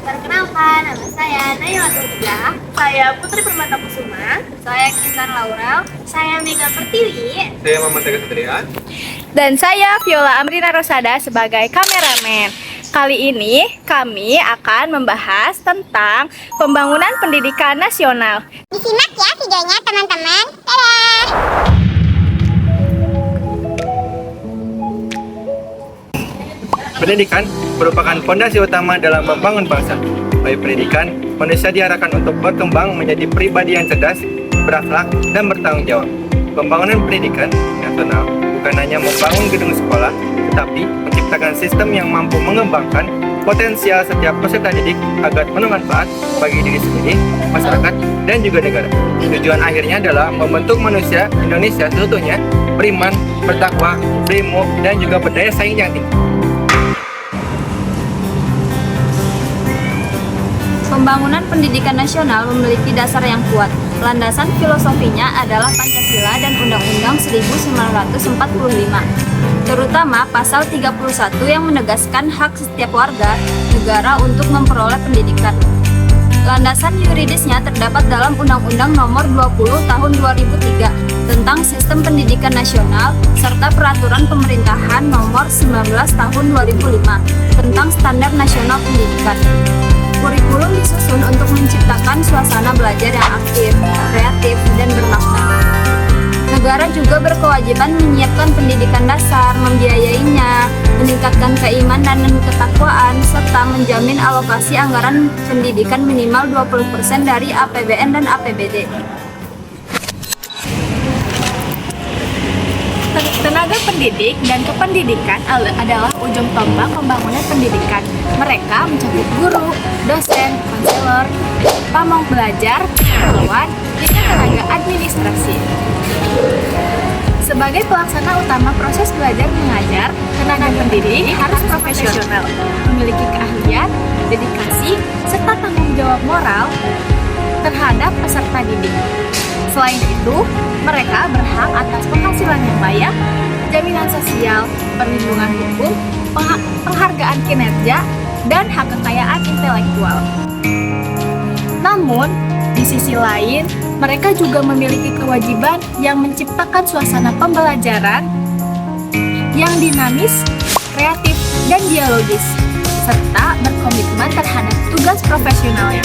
Perkenalkan, nama saya Naila Tulja. Saya Putri Permata Kusuma. Saya Kintan Laurel. Saya Mega Pertiwi. Saya Muhammad Tegas Satria. Dan saya Viola Amrina Rosada sebagai kameramen. Kali ini kami akan membahas tentang pembangunan pendidikan nasional. Disimak ya videonya teman-teman. Dadah! Pendidikan merupakan fondasi utama dalam membangun bangsa. Melalui pendidikan, manusia diarahkan untuk berkembang menjadi pribadi yang cerdas, berakhlak, dan bertanggung jawab. Pembangunan pendidikan nasional bukan hanya membangun gedung sekolah, tetapi menciptakan sistem yang mampu mengembangkan potensial setiap peserta didik agar bermanfaat bagi diri sendiri, masyarakat, dan juga negara. Tujuan akhirnya adalah membentuk manusia Indonesia seutuhnya beriman, bertakwa, berilmu, dan juga berdaya saing yang tinggi. Pembangunan pendidikan nasional memiliki dasar yang kuat. Landasan filosofinya adalah Pancasila dan Undang-Undang 1945, terutama pasal 31 yang menegaskan hak setiap warga negara untuk memperoleh pendidikan. Landasan yuridisnya terdapat dalam Undang-Undang Nomor 20 Tahun 2003 tentang Sistem Pendidikan Nasional serta Peraturan Pemerintahan Nomor 19 Tahun 2005 tentang Standar Nasional Pendidikan. Kurikulum disusun untuk menciptakan suasana belajar yang aktif, kreatif, dan bermakna. Negara juga berkewajiban menyiapkan pendidikan dasar, membiayainya, meningkatkan keimanan dan ketakwaan, serta menjamin alokasi anggaran pendidikan minimal 20% dari APBN dan APBD. Tenaga pendidik dan kependidikan adalah ujung tombak pembangunan pendidikan. Mereka mencakup guru, dosen, konselor, pamong belajar, relawan, hingga tenaga administrasi. Sebagai pelaksana utama proses belajar mengajar, tenaga pendidik harus profesional, memiliki keahlian, dedikasi, serta tanggung jawab moral terhadap peserta didik. Selain itu, mereka berhak atas penghasilan yang layak, jaminan sosial, perlindungan hukum, penghargaan kinerja, dan hak kekayaan intelektual. Namun, di sisi lain, mereka juga memiliki kewajiban yang menciptakan suasana pembelajaran yang dinamis, kreatif, dan dialogis, serta berkomitmen terhadap tugas profesionalnya.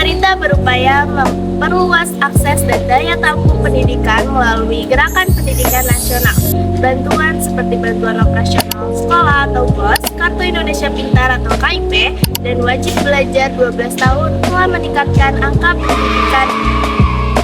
Pemerintah berupaya memperluas akses dan daya tampung pendidikan melalui Gerakan Pendidikan Nasional. Bantuan seperti bantuan operasional sekolah atau BOS, Kartu Indonesia Pintar atau KIP, dan wajib belajar 12 tahun telah meningkatkan angka pendidikan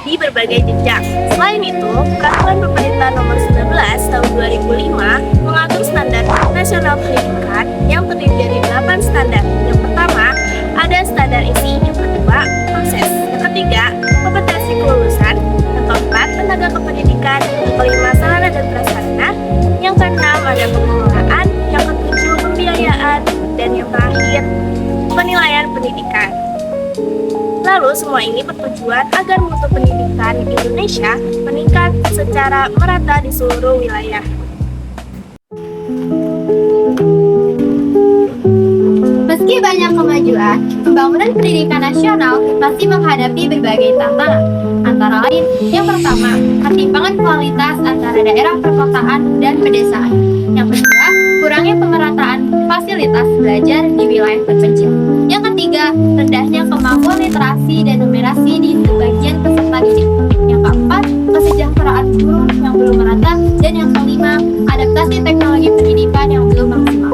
di berbagai jenjang. Selain itu, Peraturan Pemerintah Nomor 19 Tahun 2005 mengatur standar nasional pendidikan yang terdiri dari 8 standar. Yang pertama, ada standar isi. Yang kedua, proses. Yang ketiga, kompetensi kelulusan. Yang keempat, tenaga kependidikan. Yang kelima, sarana dan prasarana. Yang keenam, ada pengelolaan. Yang ketujuh, pembiayaan. Dan yang terakhir, penilaian pendidikan. Lalu semua ini bertujuan agar mutu pendidikan Indonesia meningkat secara merata di seluruh wilayah. Meski banyak kemajuan, pembangunan pendidikan nasional masih menghadapi berbagai tantangan. Antara lain, yang pertama, ketimpangan kualitas antara daerah perkotaan dan pedesaan. Yang kedua, kurangnya pemerataan fasilitas belajar di wilayah terpencil. Yang ketiga, rendahnya kemampuan literasi dan numerasi di sebagian peserta didik. Yang keempat, kesejahteraan guru yang belum merata. Dan yang kelima, adaptasi teknologi pendidikan yang belum maksimal.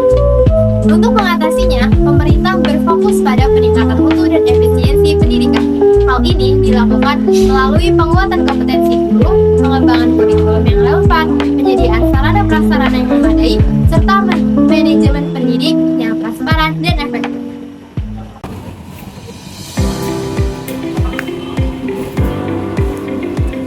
Untuk mengatasinya, pemerintah berfokus pada peningkatan mutu dan efisiensi pendidikan. Hal ini dilakukan melalui penguatan kompetensi guru, pengembangan kurikulum yang relevan, penyediaan sarana prasarana yang memadai, serta manajemen pendidik yang transparan dan efektif.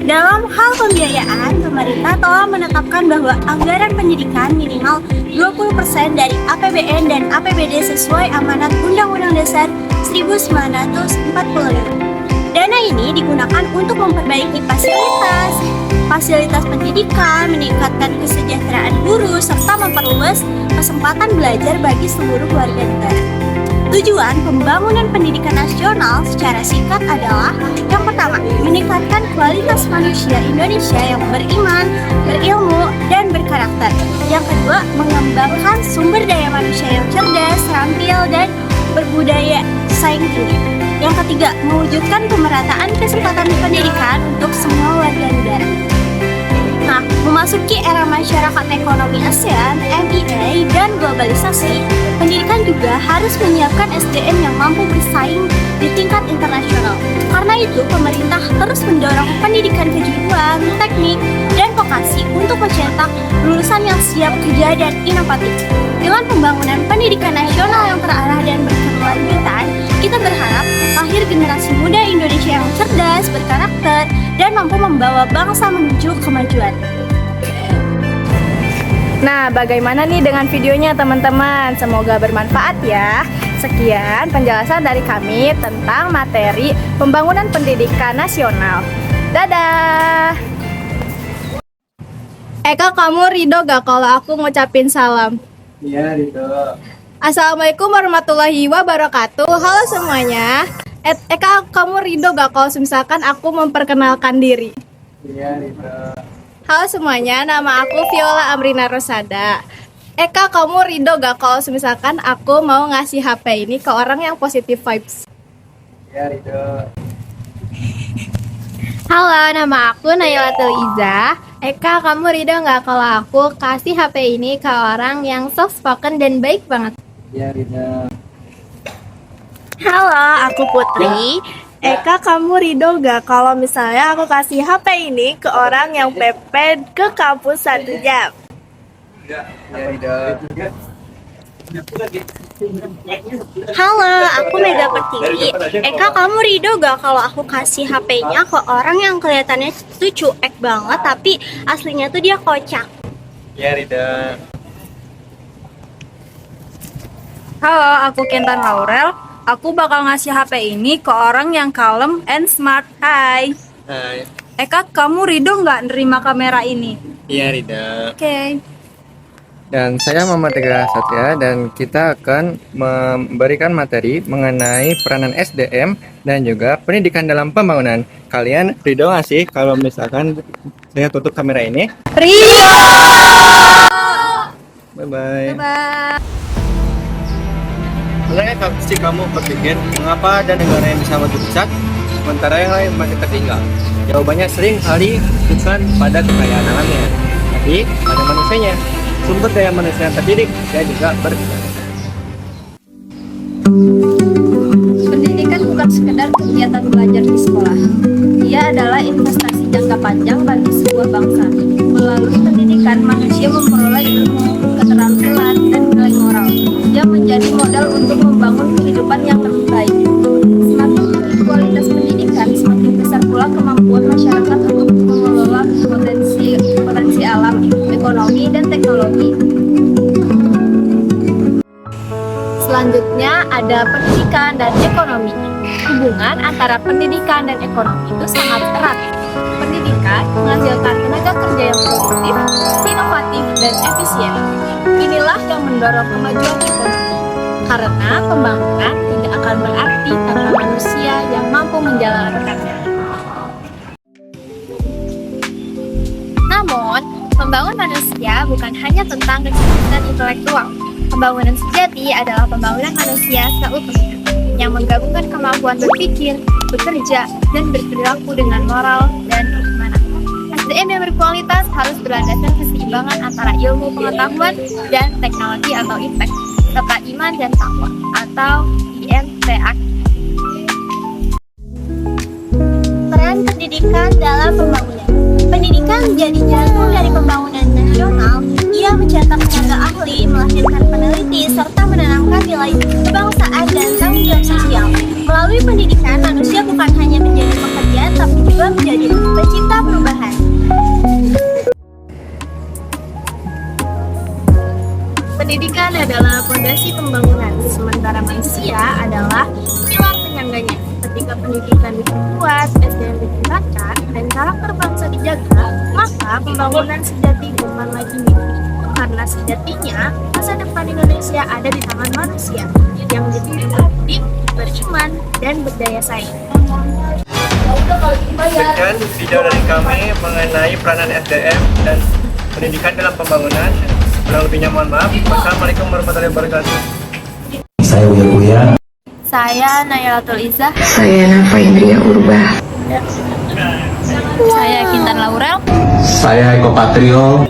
Dalam hal pembiayaan, pemerintah telah menetapkan bahwa anggaran pendidikan minimal 20% dari APBN dan APBD sesuai amanat Undang-Undang Dasar 1945. Dana ini digunakan untuk memperbaiki fasilitas, fasilitas pendidikan, meningkatkan kesejahteraan guru, serta memperluas kesempatan belajar bagi seluruh warga negara. Tujuan pembangunan pendidikan nasional secara singkat adalah yang pertama, meningkatkan kualitas manusia Indonesia yang beriman, berilmu, dan berkarakter. Yang kedua, mengembangkan sumber daya manusia yang cerdas, terampil, dan berbudaya saing tinggi. Yang ketiga, mewujudkan pemerataan kesempatan pendidikan untuk semua warga negara. Nah, memasuki era masyarakat ekonomi ASEAN, MEA, dan globalisasi, pendidikan juga harus menyiapkan SDM yang mampu bersaing di tingkat internasional. Karena itu, pemerintah terus mendorong pendidikan kejuruan, teknik, dan vokasi untuk mencetak lulusan yang siap kerja dan inovatif. Dengan pembangunan pendidikan nasional yang terarah dan berkelanjutan, kita berharap lahir generasi muda Indonesia yang cerdas, berkarakter, dan mampu membawa bangsa menuju kemajuan. Nah, bagaimana nih dengan videonya teman-teman? Semoga bermanfaat ya. Sekian penjelasan dari kami tentang materi pembangunan pendidikan nasional. Dadah! Eka, kamu ridho gak kalau aku ngucapin salam? Iya, Ridho. Assalamualaikum warahmatullahi wabarakatuh. Halo semuanya. Eka, kamu ridho gak kalau misalkan aku memperkenalkan diri? Iya, Ridho. Halo semuanya, nama aku Viola Amrina Rosada. Eka, kamu ridho gak kalau misalkan aku mau ngasih HP ini ke orang yang positive vibes? Iya, Ridho. Halo, nama aku Nailatul Iza. Eka, kamu ridho nggak kalau aku kasih HP ini ke orang yang soft spoken dan baik banget? Iya, Ridho. Halo, aku Putri. Eka, kamu ridho gak kalau misalnya aku kasih HP ini ke orang yang pepet ke kampus 1 jam? Iya, Ridho. Halo, aku Mega Pertiwi. Eka, kamu ridho gak kalau aku kasih HP-nya ke orang yang kelihatannya tuh cuek banget tapi aslinya tuh dia kocak? Iya, Ridho. Halo, aku Kentan Laurel. Aku bakal ngasih HP ini ke orang yang kalem and smart. Hai. Hai. Eka, kamu ridho nggak nerima kamera ini? Iya, Ridho. Oke. Dan saya Muhammad Tegar Satria dan kita akan memberikan materi mengenai peranan SDM dan juga pendidikan dalam pembangunan. Kalian ridho nggak sih kalau misalkan saya tutup kamera ini? Ridho! Bye-bye. Bye. Sebenarnya pasti kamu berpikir mengapa ada negara yang bisa maju pesat sementara yang lain masih tertinggal. Jawabannya sering kali bukan pada kekayaan alamnya, tapi pada manusianya. Sumber daya manusia yang terdidik dan juga berkelanjutan. Pendidikan bukan sekedar kegiatan belajar di sekolah. Ia adalah investasi jangka panjang bagi sebuah bangsa. Melalui pendidikan, manusia memperoleh ilmu, keterampilan, dan nilai moral yang menjadi modal untuk membangun kehidupan yang lebih baik. Semakin tinggi kualitas pendidikan, semakin besar pula kemampuan masyarakat untuk mengelola potensi alam, ekonomi, dan teknologi. Selanjutnya ada pendidikan dan ekonomi. Hubungan antara pendidikan dan ekonomi itu sangat erat. Pendidikan menghasilkan tenaga kerja yang produktif, inovatif, dan efisien. Inilah yang mendorong kemajuan ekonomi. Karena pembangunan tidak akan berarti tanpa manusia yang mampu menjalankannya. Namun, membangun manusia bukan hanya tentang kecerdasan intelektual. Pembangunan sejati adalah pembangunan manusia seutuhnya yang menggabungkan kemampuan berpikir, bekerja, dan berperilaku dengan moral dan keimanan. SDM yang berkualitas harus berlandaskan keseimbangan antara ilmu pengetahuan dan teknologi atau IPTEK, serta iman dan takwa atau IMTA. Peran pendidikan dalam pembangunan. Pendidikan menjadi jantung dari pembangunan nasional. Ia mencetak tenaga ahli, melahirkan peneliti, serta menanamkan nilai kebangsaan dan tanggung jawab sosial. Melalui pendidikan, manusia bukan hanya menjadi pekerja, tapi juga menjadi pencipta perubahan. Pendidikan adalah fondasi pembangunan, sementara manusia adalah pilar penyangganya. Ketika pendidikan diperkuat, SDM ditingkatkan, dan karakter bangsa dijaga, terjaga, maka pembangunan sejati bukan lagi mimpi. Karena sejatinya, masa depan Indonesia ada di tangan manusia yang menjadi produktif, beriman, dan berdaya saing. Sekian video dari kami mengenai peranan SDM dan pendidikan dalam pembangunan. Kurang lebihnya mohon maaf. Wassalamualaikum warahmatullahi wabarakatuh. Saya Uya. Saya Nayalatul Izzah. Saya Nafa Indria Urbah. Saya Kintan Laurel. Saya Eko Patrio.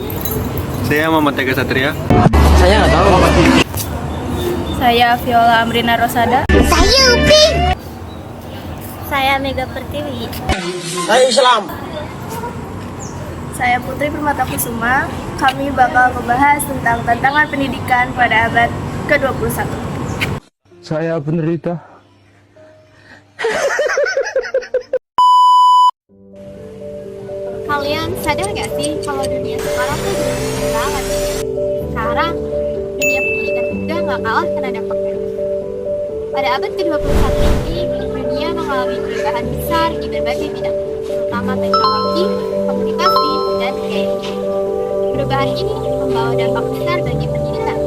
Saya Muhammad Tega Satria. Saya Viola Amrina Rosada. Saya Mega Pertiwi. Saya Putri Permata Kusuma. Kami bakal membahas tentang tantangan pendidikan pada abad ke-21. Saya penderita. Kalian sadar gak sih kalau dunia sekarang tuh benar-benar banget? Sekarang, dunia pendidikan juga gak kalah kena dampaknya. Pada abad ke-21 ini, dunia mengalami perubahan besar di berbagai bidang, terutama teknologi, komunikasi, dan gaya hidup. Perubahan ini membawa dampak besar bagi pendidikan.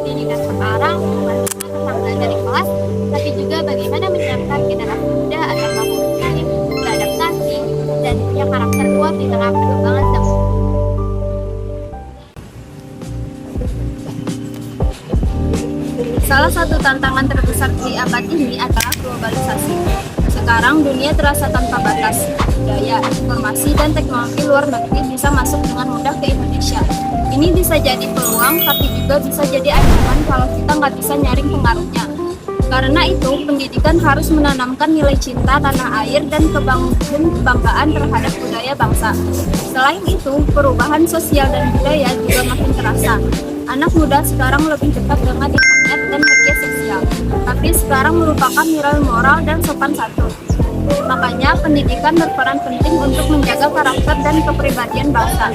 Pendidikan sekarang bukan cuma tentang belajar di kelas, tapi juga bagaimana menyiapkan generasi muda agar mampu bersaing, beradaptasi, dan punya karakter kuat di tengah perkembangan zaman. Salah satu tantangan terbesar di abad ini adalah globalisasi. Sekarang dunia terasa tanpa batas. Budaya, informasi, dan teknologi luar negeri bisa masuk dengan mudah ke Indonesia. Ini bisa jadi peluang, tapi juga bisa jadi ancaman kalau kita nggak bisa nyaring pengaruhnya. Karena itu, pendidikan harus menanamkan nilai cinta tanah air dan kebanggaan terhadap budaya bangsa. Selain itu, perubahan sosial dan budaya juga makin terasa. Anak muda sekarang lebih dekat dengan internet dan media sosial, tapi sekarang merupakan nilai moral dan sopan santun. Makanya, pendidikan berperan penting untuk menjaga karakter dan kepribadian bangsa.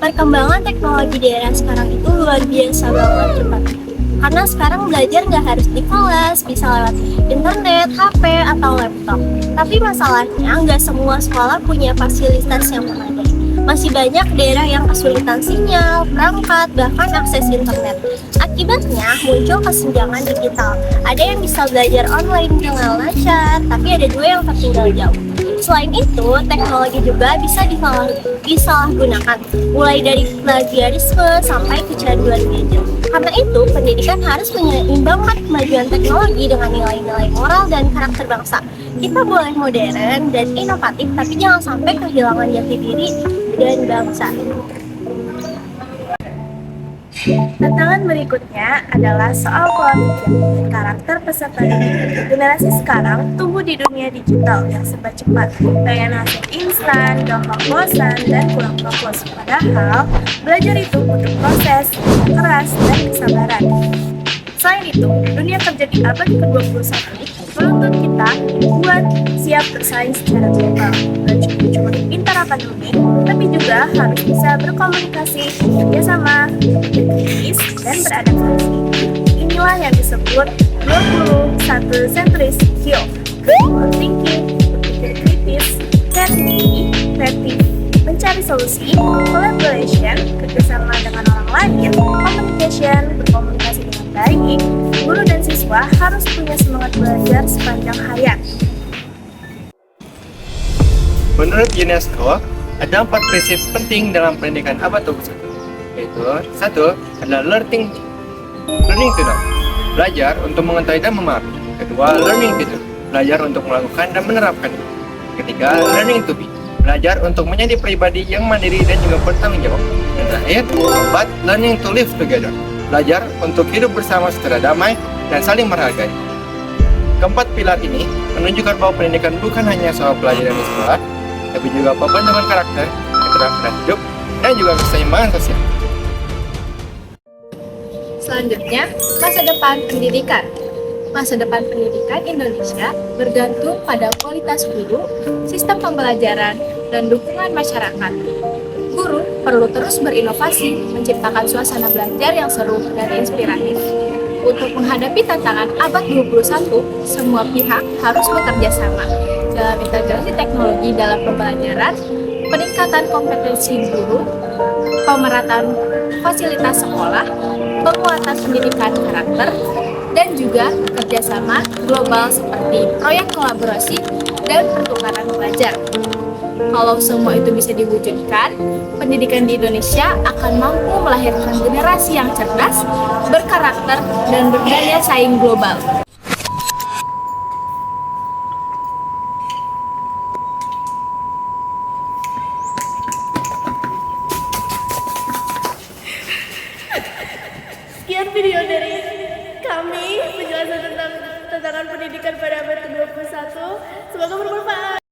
Perkembangan teknologi di era sekarang itu luar biasa banget cepatnya. Karena sekarang belajar nggak harus di kelas, bisa lewat internet, HP, atau laptop. Tapi masalahnya nggak semua sekolah punya fasilitas yang memadai. Masih banyak daerah yang kesulitan sinyal, perangkat, bahkan akses internet. Akibatnya muncul kesenjangan digital. Ada yang bisa belajar online dengan lancar, tapi ada juga yang tertinggal jauh. Selain itu, teknologi juga bisa disalahgunakan, mulai dari plagiarisme sampai kecanduan gadget. Karena itu, pendidikan harus menyeimbangkan kemajuan teknologi dengan nilai-nilai moral dan karakter bangsa. Kita boleh modern dan inovatif, tapi jangan sampai kehilangan jati diri dan bangsa. Tantangan berikutnya adalah soal pola pikir dan karakter peserta didik. Generasi sekarang tumbuh di dunia digital yang serba cepat, pengen hasil instan, gampang bosan, dan kurang fokus. Padahal, belajar itu butuh proses, keras, dan kesabaran. Selain itu, dunia kerja di abad ke-21 menuntut kita buat siap bersaing secara global. Dan cuma pintar akademik, tapi juga harus bisa berkomunikasi, kerjasama, kritis, dan beradaptasi. Inilah yang disebut 21 century skill: critical thinking, berpikir kritis, kreatif, mencari solusi, collaboration, kerjasama dengan orang lain, communication, berkomunikasi dengan baik. Guru dan siswa harus punya semangat belajar sepanjang hayat. Menurut UNESCO, ada 4 prinsip penting dalam pendidikan abad 21, yaitu 1. adalah learning to know, belajar untuk mengetahui dan memahami. Kedua, learning to do, belajar untuk melakukan dan menerapkan. Ketiga, learning to be, belajar untuk menjadi pribadi yang mandiri dan juga bertanggung jawab. Dan terakhir, 4. learning to live together, belajar untuk hidup bersama secara damai dan saling menghargai. Keempat pilar ini menunjukkan bahwa pendidikan bukan hanya soal pelajaran di sekolah, tapi juga pembentukan karakter, keterampilan hidup, dan juga keseimbangan sosial. Selanjutnya, masa depan pendidikan. Masa depan pendidikan Indonesia bergantung pada kualitas guru, sistem pembelajaran, dan dukungan masyarakat. Guru perlu terus berinovasi, menciptakan suasana belajar yang seru dan inspiratif. Untuk menghadapi tantangan abad 21, semua pihak harus bekerja sama. dalam integrasi teknologi dalam pembelajaran, peningkatan kompetensi guru, pemerataan fasilitas sekolah, penguatan pendidikan karakter, dan juga kerjasama global seperti proyek kolaborasi dan pertukaran pelajar. Kalau semua itu bisa diwujudkan, pendidikan di Indonesia akan mampu melahirkan generasi yang cerdas, berkarakter, dan berdaya saing global. Sekian video dari kami penjelasan tentang tantangan pendidikan pada abad ke-21. Semoga bermanfaat.